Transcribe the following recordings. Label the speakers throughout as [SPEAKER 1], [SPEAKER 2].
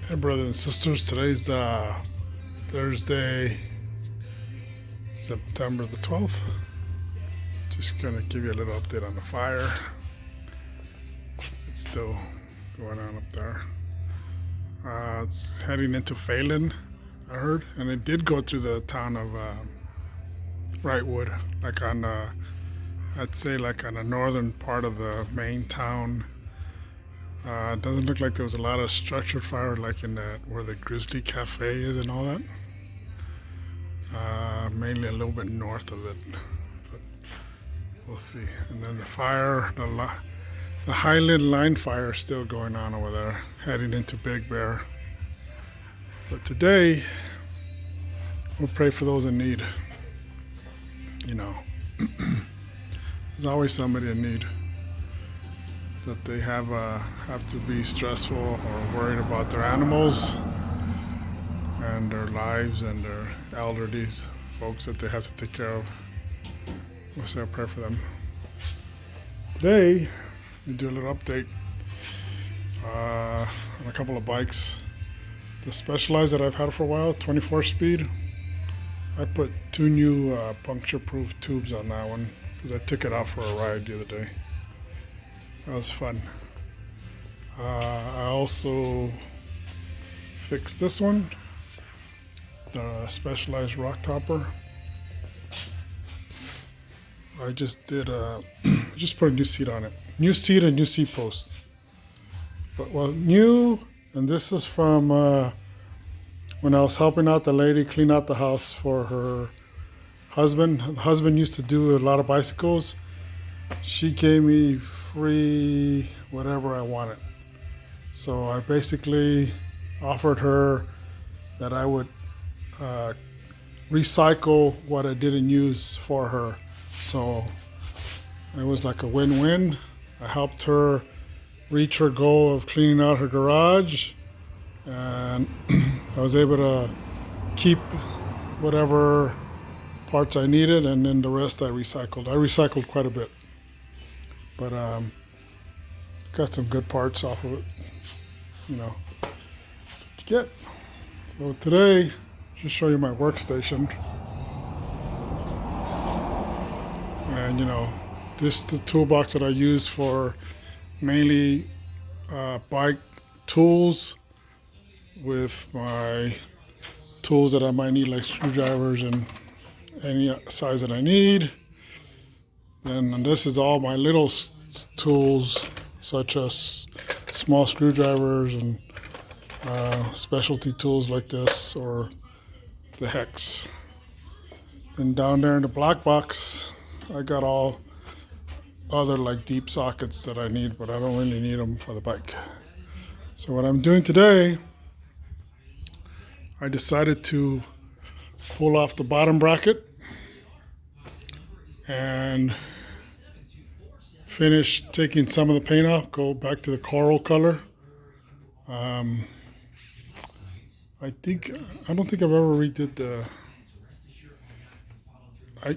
[SPEAKER 1] Hey, brothers and sisters. Today's Thursday, September the 12th. Just gonna give you a little update on the fire. It's still going on up there. It's heading into Phelan, I heard, and it did go through the town of Wrightwood, like on, I'd say, like on the northern part of the main town. It doesn't look like there was a lot of structured fire, like in that where the Grizzly Cafe is and all that. Mainly a little bit north of it, but we'll see. And then the fire, the Highland Line fire is still going on over there, heading into Big Bear. But today, we'll pray for those in need. You know, there's always somebody in need that they have to be stressful or worried about their animals and their lives and their elderly folks that they have to take care of. We'll say a prayer for them. Today, we do a little update on a couple of bikes. The Specialized that I've had for a while, 24 speed. I put 2 new puncture-proof tubes on that one because I took it out for a ride the other day. That was fun. I also fixed this one, the Specialized rock topper. I just did just put a new seat on it. New seat and new seat post. But well, new, and this is from when I was helping out the lady clean out the house for her husband. The husband used to do a lot of bicycles. She gave me free whatever I wanted. So I basically offered her that I would recycle what I didn't use for her. So it was like a win-win. I helped her reach her goal of cleaning out her garage, and I was able to keep whatever parts I needed, and then the rest I recycled. I recycled quite a bit, but got some good parts off of it. You know, that's what you get. So today, just show you my workstation, and you know, this is the toolbox that I use for mainly bike tools, with my tools that I might need, like screwdrivers and any size that I need. And this is all my little tools, such as small screwdrivers and specialty tools like this, or the hex. And down there in the black box, I got all other like deep sockets that I need, but I don't really need them for the bike. So what I'm doing today, I decided to pull off the bottom bracket and finish taking some of the paint off, go back to the coral color. I don't think I've ever redid the,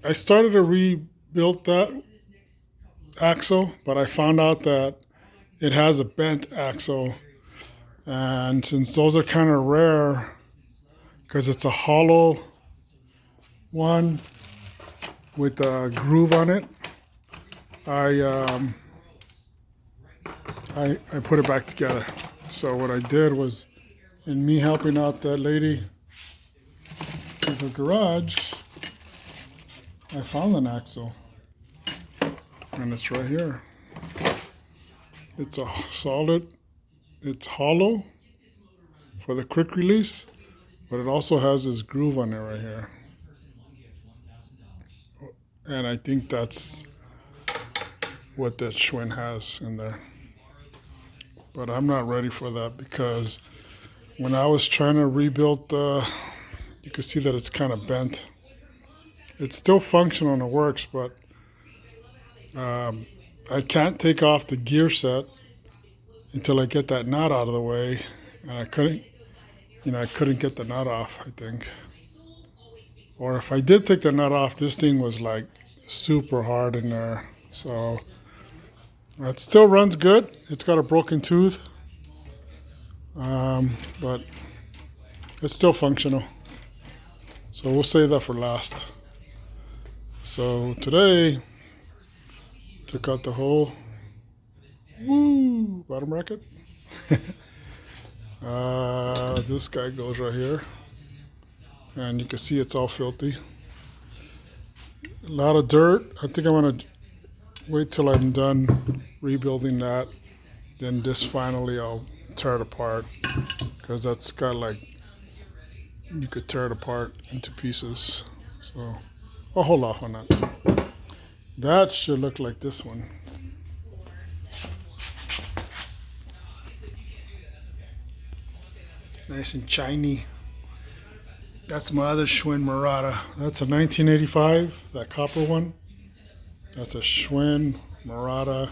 [SPEAKER 1] I started to rebuild that axle, but I found out that it has a bent axle, and since those are kind of rare because it's a hollow one with a groove on it, I put it back together. So what I did was, in me helping out that lady with her garage, I found an axle, and it's right here. It's a solid, it's hollow for the quick release, but it also has this groove on it right here. And I think that's what that Schwinn has in there. But I'm not ready for that, because when I was trying to rebuild you can see that it's kind of bent. It's still functional and it works, but I can't take off the gear set until I get that nut out of the way, and I couldn't get the nut off, I think. Or if I did take the nut off, this thing was like super hard in there. So it still runs good. It's got a broken tooth, but it's still functional. So we'll save that for last. So today, took out the whole bottom bracket. This guy goes right here, and you can see it's all filthy. A lot of dirt. I think I'm gonna wait till I'm done rebuilding that. Then this finally I'll tear it apart, because that's got like, you could tear it apart into pieces. So I'll hold off on that. That should look like this one. Nice and shiny. That's my other Schwinn Mirada. That's a 1985, that copper one. That's a Schwinn Mirada.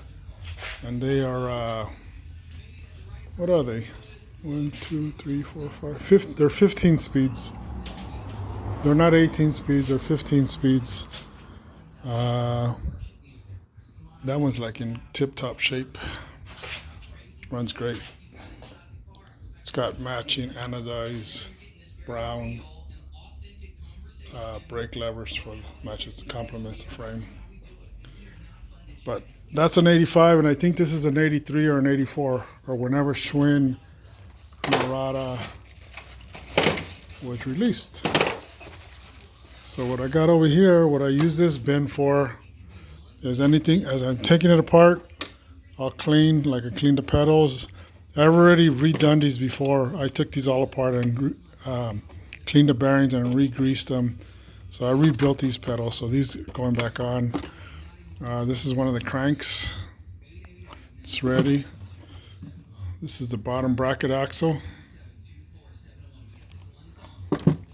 [SPEAKER 1] And they are, what are they? 1, 2, 3, 4, 5. They're 15 speeds. They're not 18 speeds, they're 15 speeds. That one's like in tip-top shape. Runs great. It's got matching anodized brown brake levers for matches, complements the frame. But that's an 85, and I think this is an 83 or an 84, or whenever Schwinn Mirada was released. So what I got over here, what I use this bin for, is anything, as I'm taking it apart, I'll clean, like I cleaned the pedals. I've already redone these before. I took these all apart and cleaned the bearings and re-greased them. So I rebuilt these pedals, so these are going back on. This is one of the cranks. It's ready. This is the bottom bracket axle.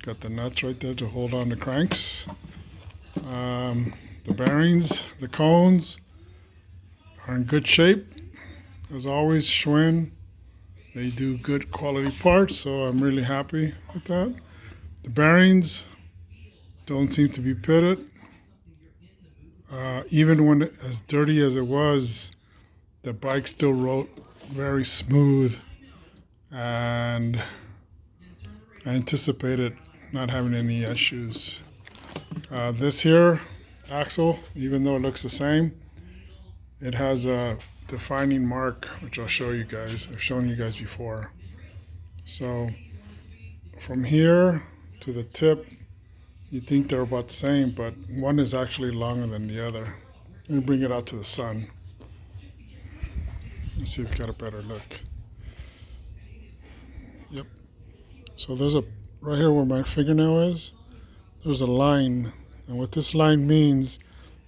[SPEAKER 1] Got the nuts right there to hold on the cranks. The bearings, the cones are in good shape. As always, Schwinn, they do good quality parts, so I'm really happy with that. The bearings don't seem to be pitted. Even when as dirty as it was, the bike still rode very smooth, and I anticipated not having any issues. This here axle, even though it looks the same, it has a defining mark, which I'll show you guys. I've shown you guys before. So from here to the tip, you think they're about the same, but one is actually longer than the other. Let me bring it out to the sun. Let's see if we got a better look. Yep. So there's a, right here where my fingernail is, there's a line. And what this line means,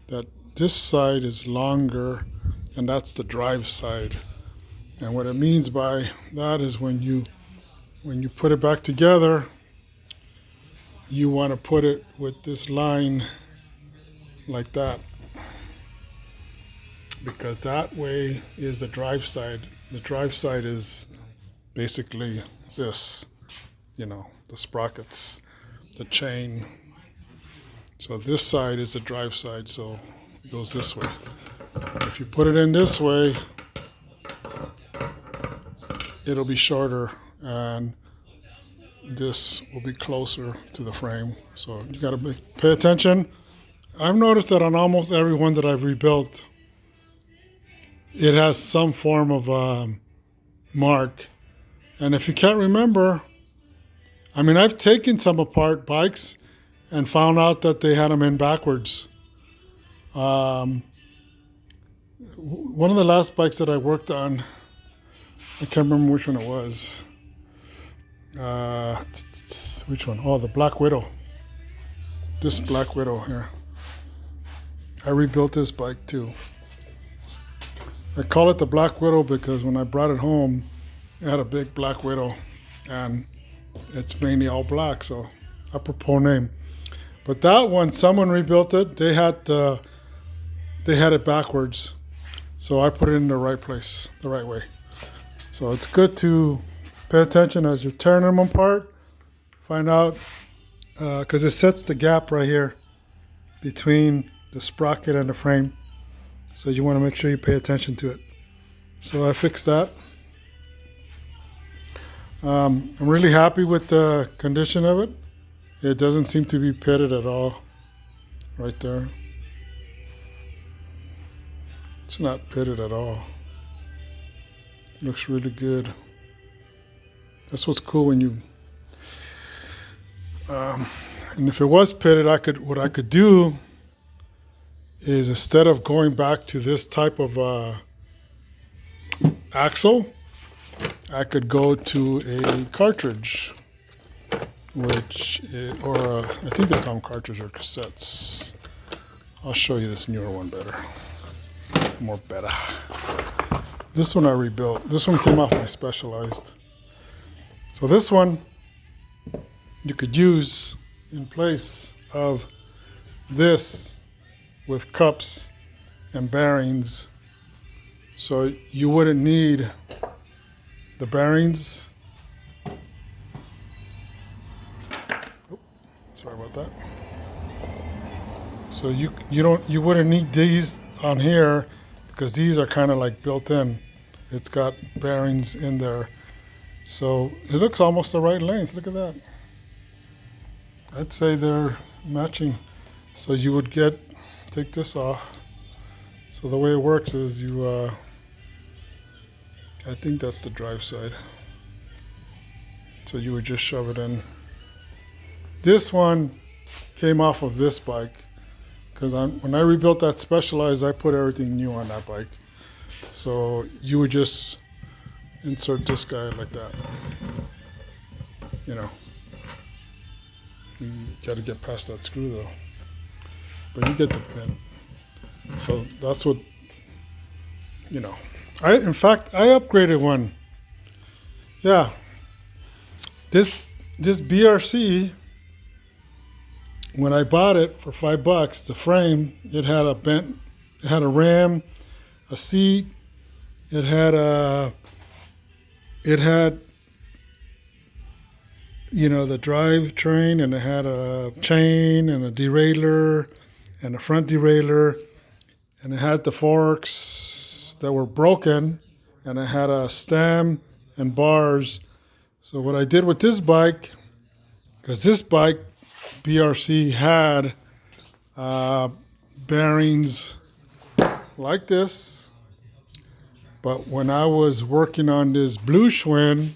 [SPEAKER 1] that this side is longer, and that's the drive side. And what it means by that is when you put it back together, you want to put it with this line like that, because that way is the drive side. The drive side is basically this, you know, the sprockets, the chain. So this side is the drive side, so it goes this way. If you put it in this way, it'll be shorter, and this will be closer to the frame. So you got to pay attention. I've noticed that on almost every one that I've rebuilt, it has some form of mark. And if you can't remember, I mean, I've taken some apart bikes and found out that they had them in backwards. One of the last bikes that I worked on, I can't remember which one it was. Which one? Oh, the Black Widow. This Black Widow here. I rebuilt this bike too. I call it the Black Widow because when I brought it home, it had a big Black Widow, and it's mainly all black, so apropos name. But that one, someone rebuilt it. They had it backwards, so I put it in the right place, the right way. So it's good to pay attention as you're tearing them apart. Find out, because it sets the gap right here between the sprocket and the frame. So you want to make sure you pay attention to it. So I fixed that. I'm really happy with the condition of it. It doesn't seem to be pitted at all. Right there. It's not pitted at all. Looks really good. That's what's cool when you. And if it was pitted, what I could do is, instead of going back to this type of axle, I could go to a cartridge, I think they call them cartridge or cassettes. I'll show you this newer one better, more better. This one I rebuilt. This one came off my Specialized. So this one you could use in place of this with cups and bearings. So you wouldn't need the bearings. Oh, sorry about that. So you wouldn't need these on here, because these are kind of like built in. It's got bearings in there. So it looks almost the right length. Look at that. I'd say they're matching. So you would take this off. So the way it works is I think that's the drive side. So you would just shove it in. This one came off of this bike, because when I rebuilt that Specialized, I put everything new on that bike. So you would just insert this guy like that. You got to get past that screw though. But you get the pin. So that's what, in fact, I upgraded one. Yeah. This BRC, when I bought it for $5, the frame, it had a ram, a seat, it had the drivetrain, and it had a chain and a derailleur and a front derailleur, and it had the forks that were broken, and it had a stem and bars. So what I did with this bike, because this bike, BRC, had bearings like this, but when I was working on this blue Schwinn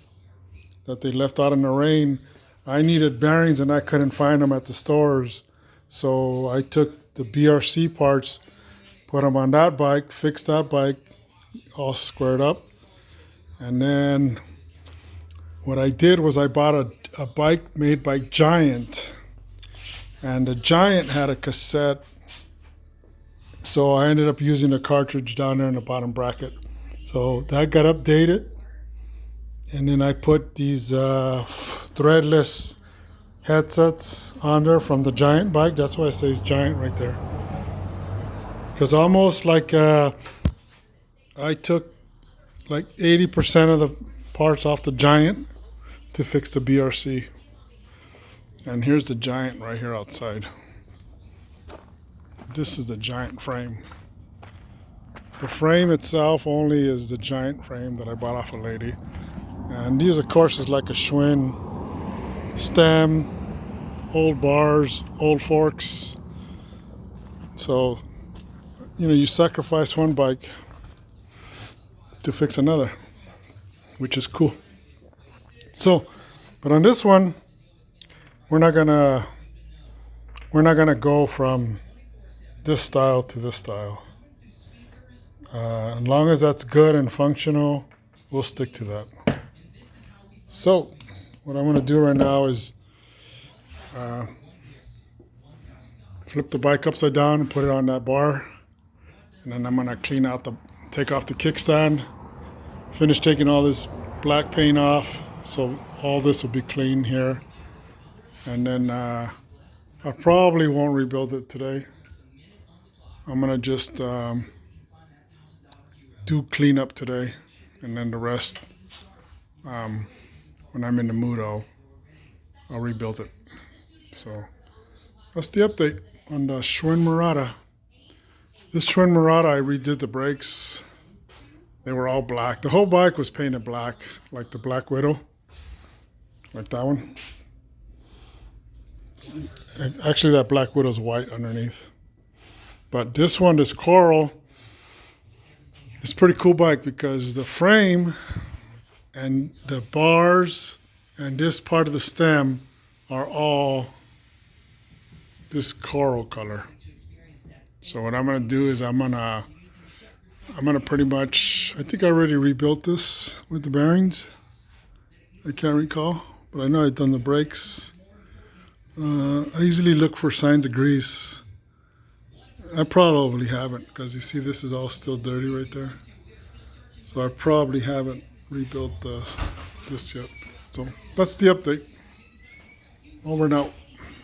[SPEAKER 1] that they left out in the rain, I needed bearings and I couldn't find them at the stores. So I took the BRC parts, put them on that bike, fixed that bike, all squared up. And then what I did was I bought a bike made by Giant. And the Giant had a cassette. So I ended up using a cartridge down there in the bottom bracket. So that got updated. And then I put these threadless headsets on there from the Giant bike. That's why it says Giant right there. Because almost like I took like 80% of the parts off the Giant to fix the BRC. And here's the Giant right here outside. This is the Giant frame. The frame itself only is the Giant frame that I bought off a lady. And these, of course, is like a Schwinn stem, old bars, old forks. So, you sacrifice one bike to fix another, which is cool. So, but on this one, we're not gonna go from this style to this style. As long as that's good and functional, we'll stick to that. So, what I'm going to do right now is flip the bike upside down and put it on that bar. And then I'm going to take off the kickstand, finish taking all this black paint off. So all this will be clean here. And then I probably won't rebuild it today. I'm going to just do cleanup today. And then the rest, when I'm in the mood, I'll rebuild it. So that's the update on the Schwinn Mirada. This Schwinn Mirada, I redid the brakes. They were all black. The whole bike was painted black, like the Black Widow. like that one. Actually, that Black Widow's white underneath. But this one, this coral, it's a pretty cool bike because the frame and the bars and this part of the stem are all this coral color. So what I'm gonna do is I'm gonna pretty much, I think I already rebuilt this with the bearings. I can't recall, but I know I've done the brakes. I usually look for signs of grease. I probably haven't, because you see this is all still dirty right there. So I probably haven't rebuilt this yet. So that's the update. Over and out.